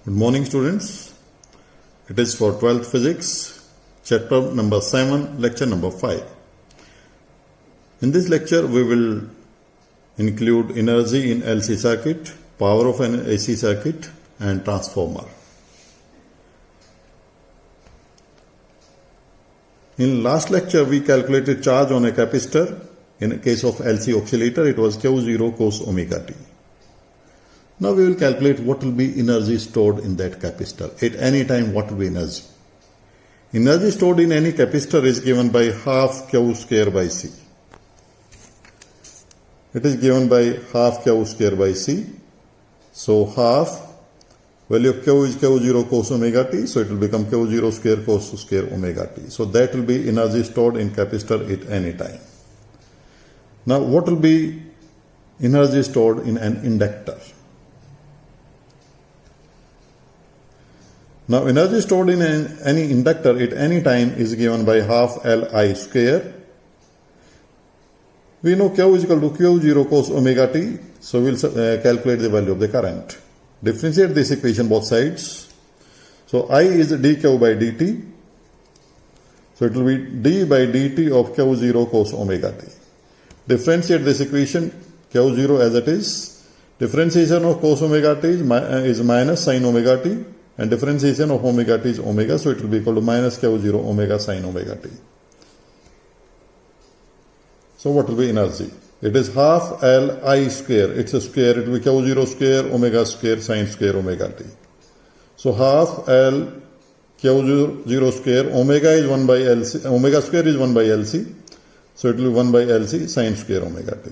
Good morning, students. It is for 12th physics, chapter number 7, lecture number 5. In this lecture, we will include energy in LC circuit, power of an AC circuit, and transformer. In last lecture, we calculated charge on a capacitor. In case of LC oscillator, it was Q0 cos omega t. Now we will calculate what will be energy stored in that capacitor. At any time, what will be energy? Energy stored in any capacitor is given by half Q square by C. It is given by half Q square by C. So half value of Q is Q0 cos omega t. So it will become Q0 square cos square omega t. So that will be energy stored in capacitor at any time. Now what will be energy stored in an inductor? Now energy stored in any inductor at any time is given by half Li square. We know Q is equal to Q0 cos omega t. So we will calculate the value of the current. Differentiate this equation both sides. So I is dq by dt. So it will be d by dt of Q0 cos omega t. Differentiate this equation Q0 as it is. Differentiation of cos omega t is minus sin omega t. And differentiation of omega t is omega, so it will be equal to minus Q0 omega sin omega t. So what will be energy? It is half Li square. It's a square. It will be Q0 square omega square sin square omega t. So half L Q0 square omega is 1 by LC. Omega square is 1 by LC. So it will be 1 by LC sin square omega t.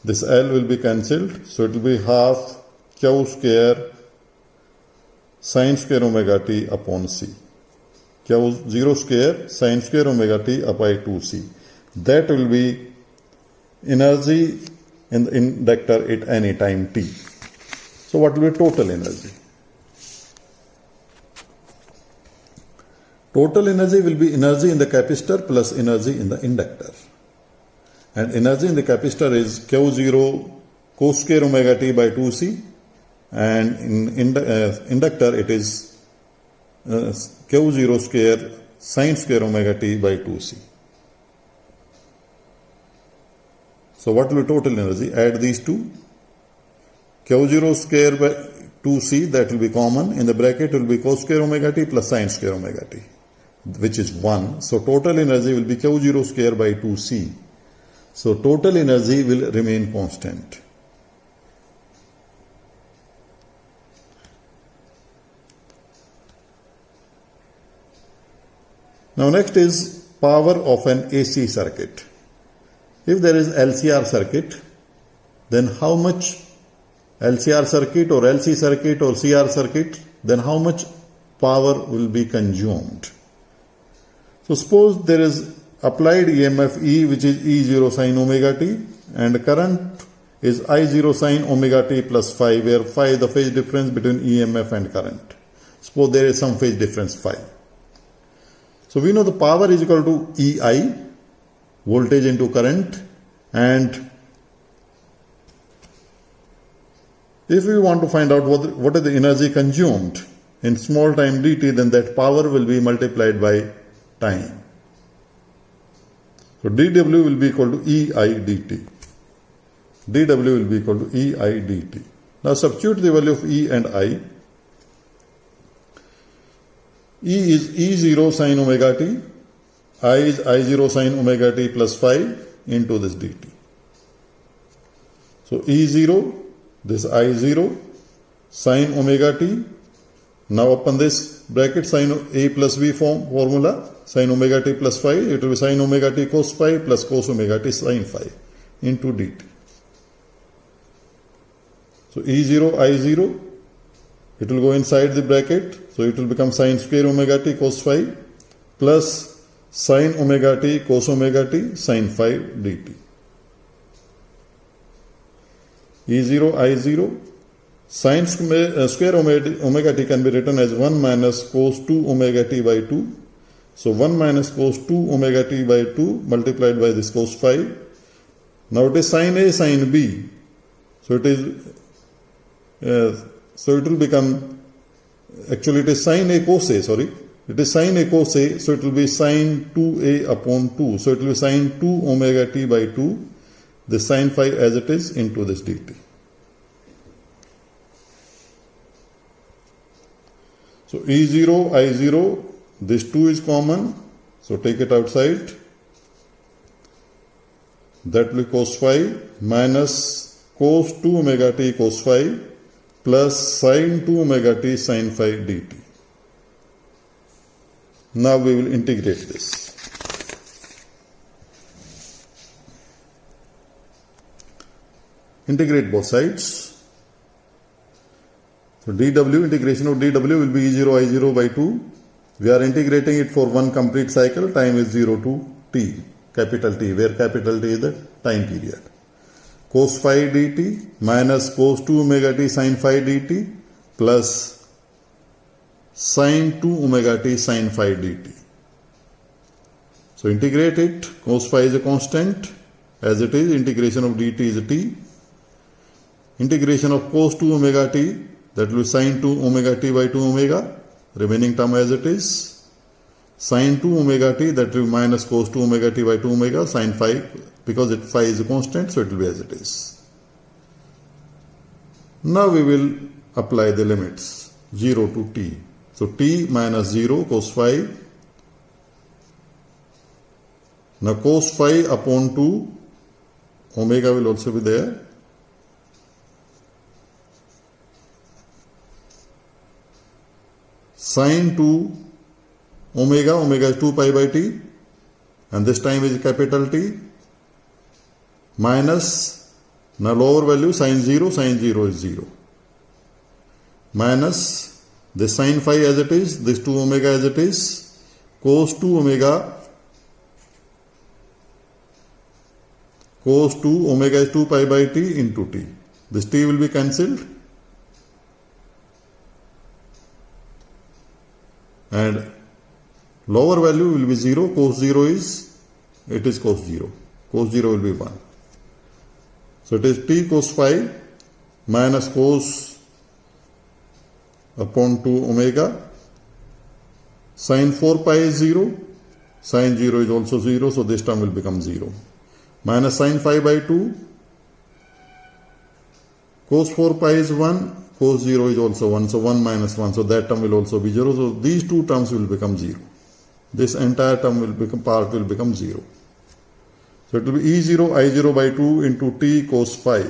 This L will be cancelled. So it will be half Q square sin square omega t upon C. Q0 square sin square omega t upon 2C. That will be energy in the inductor at any time t. So what will be total energy? Total energy will be energy in the capacitor plus energy in the inductor. And energy in the capacitor is Q0 cos square omega t by 2C. And in inductor it is Q0 square sin square omega t by 2C. So what will be total energy? Add these two. Q0 square by 2C, that will be common. In the bracket will be cos square omega t plus sin square omega t, which is 1. So total energy will be Q0 square by 2C. So total energy will remain constant. Now next is power of an AC circuit. If there is LCR circuit, then how much LCR circuit or LC circuit or CR circuit, then how much power will be consumed? So suppose there is applied EMF E, which is E0 sin omega t, and current is I0 sin omega t plus phi, where phi is the phase difference between EMF and current. Suppose there is some phase difference phi. So we know the power is equal to EI, voltage into current, and if we want to find out what is the energy consumed in small time dt, then that power will be multiplied by time. So dW will be equal to EI dt. dW will be equal to EI dt. Now substitute the value of E and I. E is E0 sin omega t, I is I0 sin omega t plus phi into this dt. So E0, this I0 sin omega t. Now upon this bracket sin A plus B formula, sin omega t plus phi, it will be sin omega t cos phi plus cos omega t sin phi into dt. So E0, I0, it will go inside the bracket. So it will become sin square omega t cos phi plus sin omega t cos omega t sin phi dt. E0, I0, sin square omega t can be written as 1 minus cos 2 omega t by 2. So 1 minus cos 2 omega t by 2 multiplied by this cos phi. Now it is sin A, sin B. So it is So it will become actually it is sin A cos A, sorry. It is sin A cos A, so it will be sin 2A upon 2. So it will be sin 2 omega t by 2, the sin phi as it is into this dt. So E0, I0, this 2 is common, so take it outside. That will be cos phi minus cos 2 omega t cos phi plus sin 2 omega t sin phi dt. Now we will integrate this. Integrate both sides. So dw, integration of dw will be E0 I0 by 2. We are integrating it for one complete cycle. Time is 0 to t, capital T, where capital T is the time period. Cos phi dt minus cos 2 omega t sin phi dt plus sin 2 omega t sin phi dt. So integrate it. Cos phi is a constant as it is. Integration of dt is t. Integration of cos 2 omega t, that will be sin 2 omega t by 2 omega, remaining term as it is. Sin 2 omega t, that will be minus cos 2 omega t by 2 omega, sin phi, because phi is a constant, so it will be as it is. Now we will apply the limits 0 to t. So t minus 0 cos phi. Now cos phi upon 2, omega will also be there. Sin 2 omega, omega is 2 pi by t, and this time is capital T, minus, now lower value sin 0 is 0, minus the sin phi as it is, this 2 omega as it is, cos 2 omega, cos 2 omega is 2 pi by t into t. This t will be cancelled. And lower value will be 0, cos 0 is, it is cos 0. Cos 0 will be 1. So it is t cos phi minus cos upon 2 omega. Sin 4 pi is 0. Sin 0 is also 0, so this term will become 0. Minus sin phi by 2. Cos 4 pi is 1. Cos 0 is also 1, so 1 minus 1, so that term will also be 0. So these two terms will become 0. This entire term will become, part will become 0. So it will be E0 I0 by 2 into t cos phi.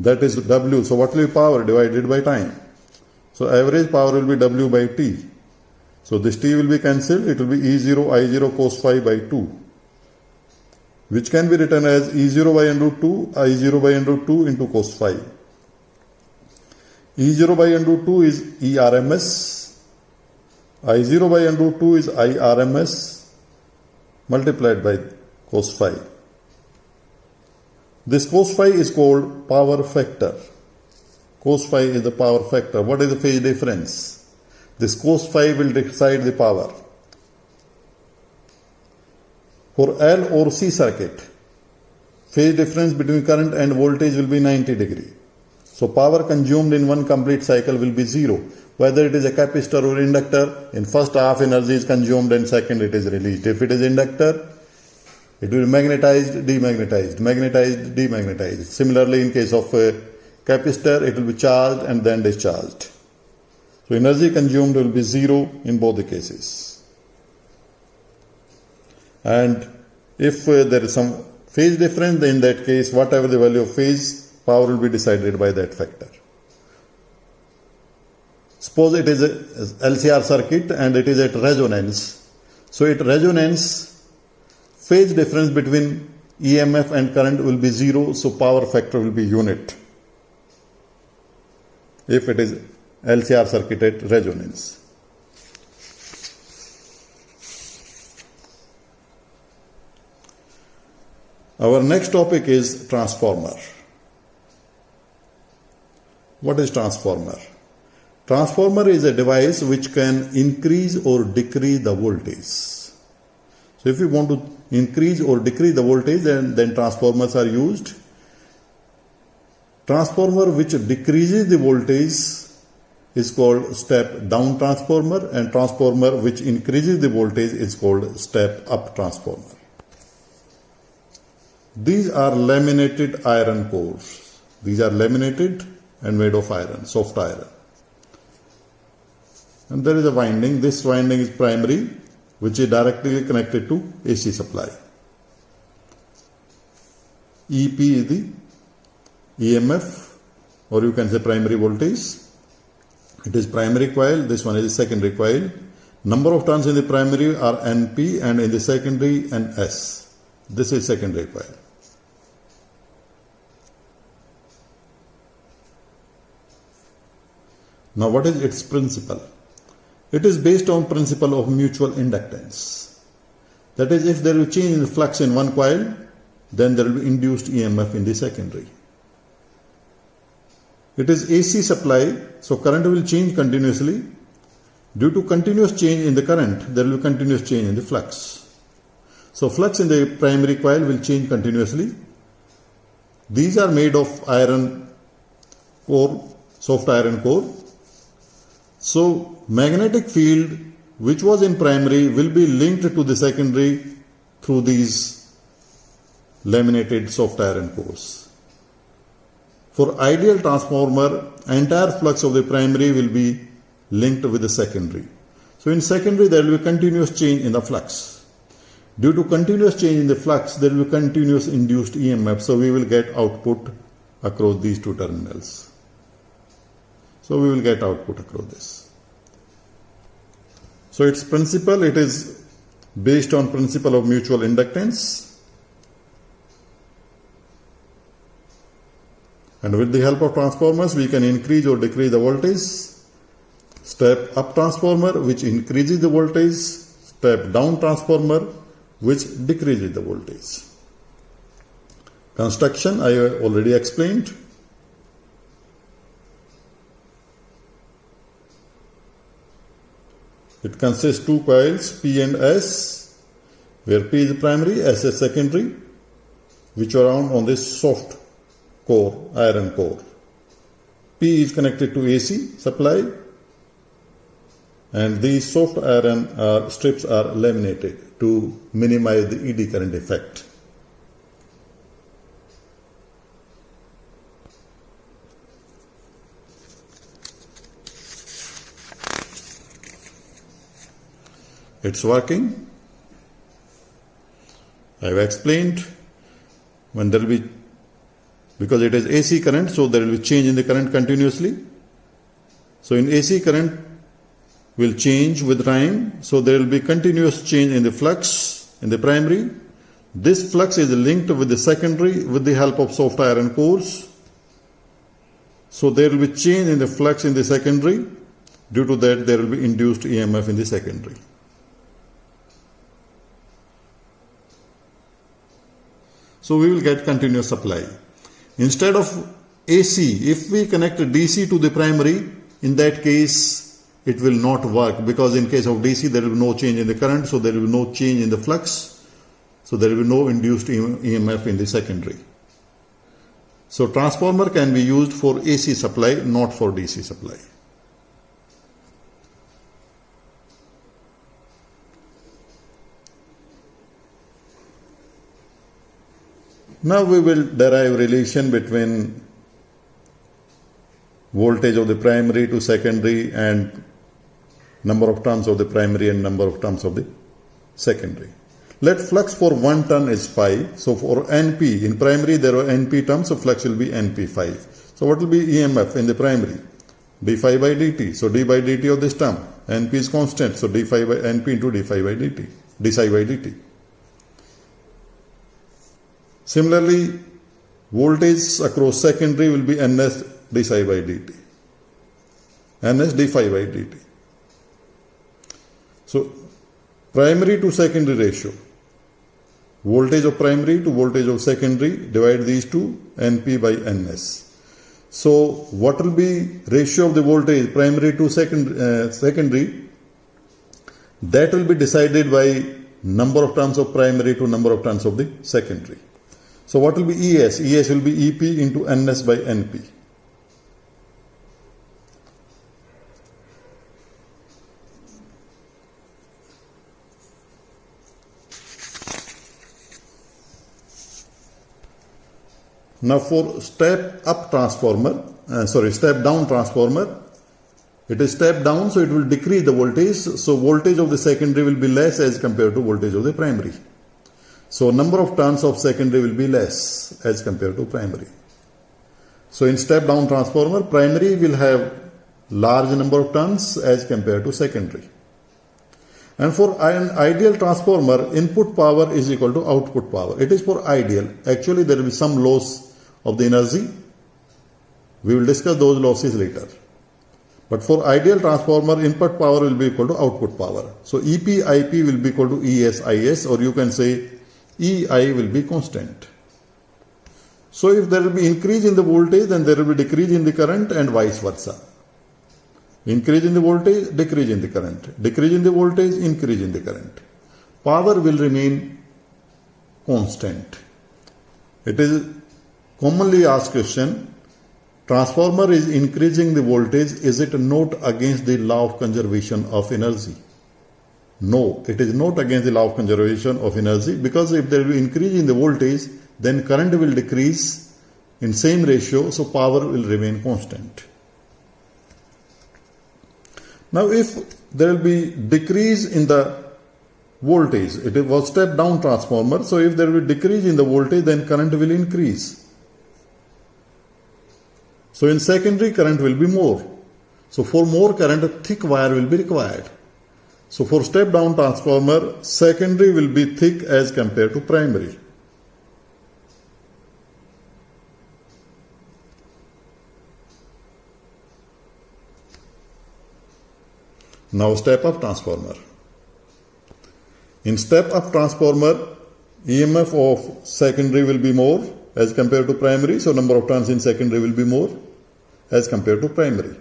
That is W. So what will be power divided by time? So average power will be W by t. So this t will be cancelled. It will be E0 I0 cos phi by 2, which can be written as E0 by under root 2 I0 by under root 2 into cos phi. E0 by under root 2 is ERMS. I0 by under root 2 is IRMS multiplied by cos phi. This cos phi is called power factor. Cos phi is the power factor. What is the phase difference? This cos phi will decide the power. For L or C circuit, phase difference between current and voltage will be 90 degree. So power consumed in one complete cycle will be 0. Whether it is a capacitor or inductor, in first half energy is consumed and second it is released. If it is inductor, it will be magnetized, demagnetized, magnetized, demagnetized. Similarly, in case of a capacitor, it will be charged and then discharged. So energy consumed will be 0 in both the cases. And if there is some phase difference, then in that case, whatever the value of phase, power will be decided by that factor. Suppose it is a LCR circuit and it is at resonance. So at resonance, phase difference between EMF and current will be 0, so power factor will be unit. If it is LCR circuit at resonance. Our next topic is transformer. What is transformer? Transformer is a device which can increase or decrease the voltage. So if you want to increase or decrease the voltage, then transformers are used. Transformer which decreases the voltage is called step down transformer, and transformer which increases the voltage is called step up transformer. These are laminated iron cores. These are laminated and made of iron, soft iron. And there is a winding. This winding is primary, which is directly connected to AC supply. EP is the EMF, or you can say primary voltage. It is primary coil. This one is the secondary coil. Number of turns in the primary are NP and in the secondary NS. This is secondary coil. Now what is its principle? It is based on principle of mutual inductance. That is, if there will change in the flux in one coil, then there will be induced EMF in the secondary. It is AC supply, so current will change continuously. Due to continuous change in the current, there will be continuous change in the flux. So flux in the primary coil will change continuously. These are made of iron core, soft iron core. So magnetic field which was in primary will be linked to the secondary through these laminated soft iron cores. For ideal transformer, entire flux of the primary will be linked with the secondary. So in secondary there will be continuous change in the flux. Due to continuous change in the flux, there will be continuous induced EMF. So we will get output across these two terminals. So we will get output across this. So its principle, it is based on principle of mutual inductance. And with the help of transformers, we can increase or decrease the voltage. Step up transformer, which increases the voltage. Step down transformer, which decreases the voltage. Construction, I already explained. It consists two coils, P and S, where P is primary, S is secondary, which are on this soft core, iron core. P is connected to AC supply, and these soft iron strips are laminated to minimize the ED current effect. It's working. I have explained. When there will be, because it is AC current, so there will be change in the current continuously. So in AC current will change with time, so there will be continuous change in the flux in the primary. This flux is linked with the secondary with the help of soft iron cores. So there will be change in the flux in the secondary. Due to that, there will be induced EMF in the secondary. So we will get continuous supply. Instead of AC, if we connect DC to the primary, in that case it will not work, because in case of DC there will be no change in the current, so there will be no change in the flux, so there will be no induced EMF in the secondary. So transformer can be used for AC supply, not for DC supply. Now we will derive relation between voltage of the primary to secondary and number of turns of the primary and number of turns of the secondary. Let flux for 1 turn is phi. So for NP, in primary there are NP terms, so flux will be NP phi. So what will be EMF in the primary? d phi by dt. So d by dt of this term. NP is constant, so d phi by NP into d phi by dt, d psi by dt. Similarly, voltage across secondary will be Ns d psi by dt. Ns d phi by dt. So, primary to secondary ratio. Voltage of primary to voltage of secondary, divide these two, Np by Ns. So, what will be ratio of the voltage primary to secondary? That will be decided by number of turns of primary to number of turns of the secondary. So what will be ES? ES will be EP into Ns by Np. Now for step up transformer, step down transformer, it is step down, so it will decrease the voltage. So voltage of the secondary will be less as compared to voltage of the primary. So number of turns of secondary will be less as compared to primary. So in step down transformer, primary will have large number of turns as compared to secondary. And for an ideal transformer, input power is equal to output power. It is for ideal. Actually, there will be some loss of the energy. We will discuss those losses later. But for ideal transformer, input power will be equal to output power. So EP, IP will be equal to ES, IS, or you can say EI will be constant. So if there will be increase in the voltage, then there will be decrease in the current and vice versa. Increase in the voltage, decrease in the current. Decrease in the voltage, increase in the current. Power will remain constant. It is commonly asked question, transformer is increasing the voltage, is it not against the law of conservation of energy? No, it is not against the law of conservation of energy, because if there will be increase in the voltage, then current will decrease in same ratio, so power will remain constant. Now if there will be decrease in the voltage, it was step down transformer, so if there will be decrease in the voltage, then current will increase. So in secondary, current will be more. So for more current, a thick wire will be required. So for step down transformer, secondary will be thick as compared to primary. Now step up transformer. In step up transformer, EMF of secondary will be more as compared to primary. So number of turns in secondary will be more as compared to primary.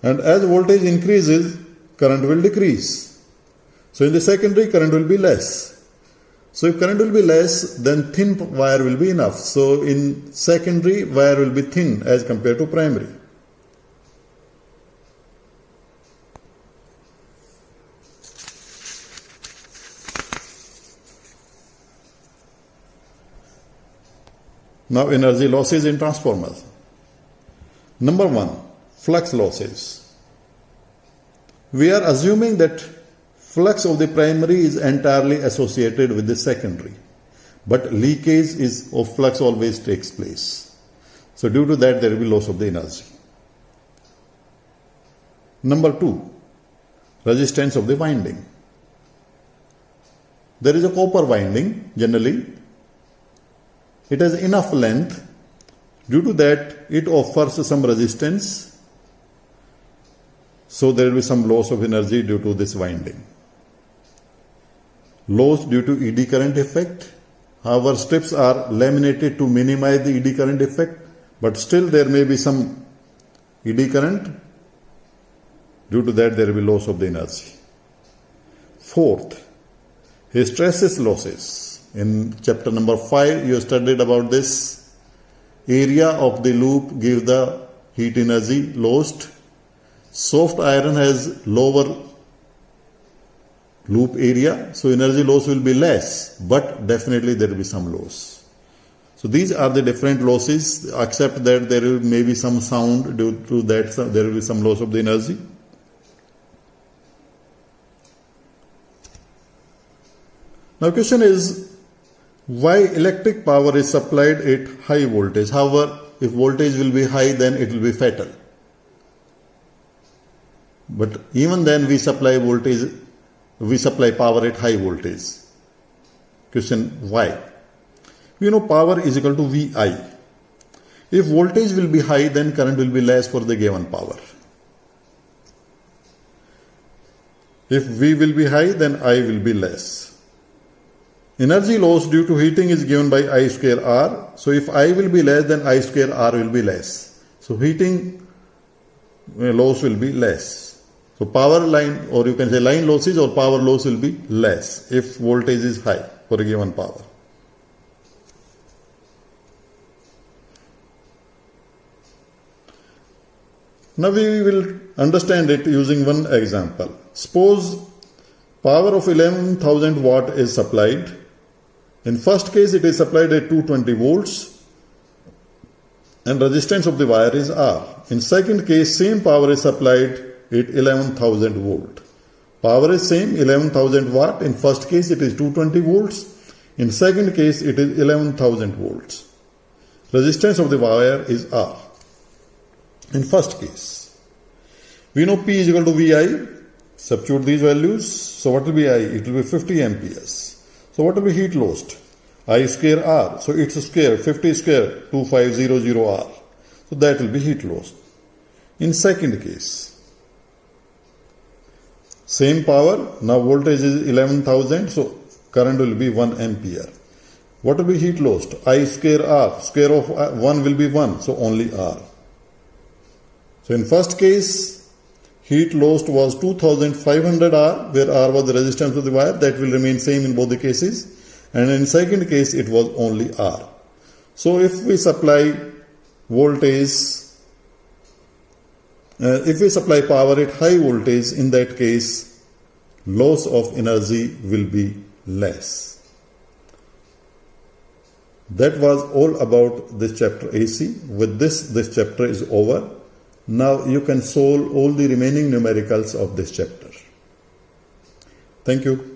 And as voltage increases, current will decrease. So in the secondary, current will be less. So if current will be less, then thin wire will be enough. So in secondary, wire will be thin as compared to primary. Now energy losses in transformers. Number 1, flux losses. We are assuming that flux of the primary is entirely associated with the secondary, but leakage of flux always takes place. So due to that, there will be loss of the energy. Number 2, resistance of the winding. There is a copper winding generally. It has enough length. Due to that, it offers some resistance. So there will be some loss of energy due to this winding. Loss due to eddy current effect. However, strips are laminated to minimize the eddy current effect, but still there may be some eddy current. Due to that, there will be loss of the energy. Fourth, hysteresis losses. In chapter number 5, you studied about this. Area of the loop give the heat energy lost. Soft iron has lower loop area, so energy loss will be less, but definitely there will be some loss. So these are the different losses, except that there may be some sound. Due to that, there will be some loss of the energy. Now question is, why electric power is supplied at high voltage? However, if voltage will be high, then it will be fatal. But even then we supply power at high voltage. Question, why? You know, power is equal to VI. If voltage will be high, then current will be less for the given power. If V will be high, then I will be less. Energy loss due to heating is given by I square R. So if I will be less, then I square R will be less. So heating loss will be less. So power line, or you can say line losses or power loss will be less if voltage is high for a given power. Now we will understand it using one example. Suppose power of 11,000 watt is supplied. In first case, it is supplied at 220 volts. and resistance of the wire is R. In second case, same power is supplied at 11,000 volt. Power is same, 11,000 watt. In first case, it is 220 volts. In second case, it is 11,000 volts. Resistance of the wire is R. In first case, we know P is equal to VI. Substitute these values. So what will be I? It will be 50 amperes. So what will be heat lost? I square R. So it's a square, 50 square, 2500 R. So that will be heat lost. In second case, same power, now voltage is 11,000, so current will be 1 ampere. What will be heat lost? I square R. Square of 1 will be 1, so only R. So in first case, heat lost was 2500 R, where R was the resistance of the wire. That will remain same in both the cases. And in second case, it was only R. So if we supply voltage, if we supply power at high voltage, in that case, loss of energy will be less. That was all about this chapter AC. With this chapter is over. Now you can solve all the remaining numericals of this chapter. Thank you.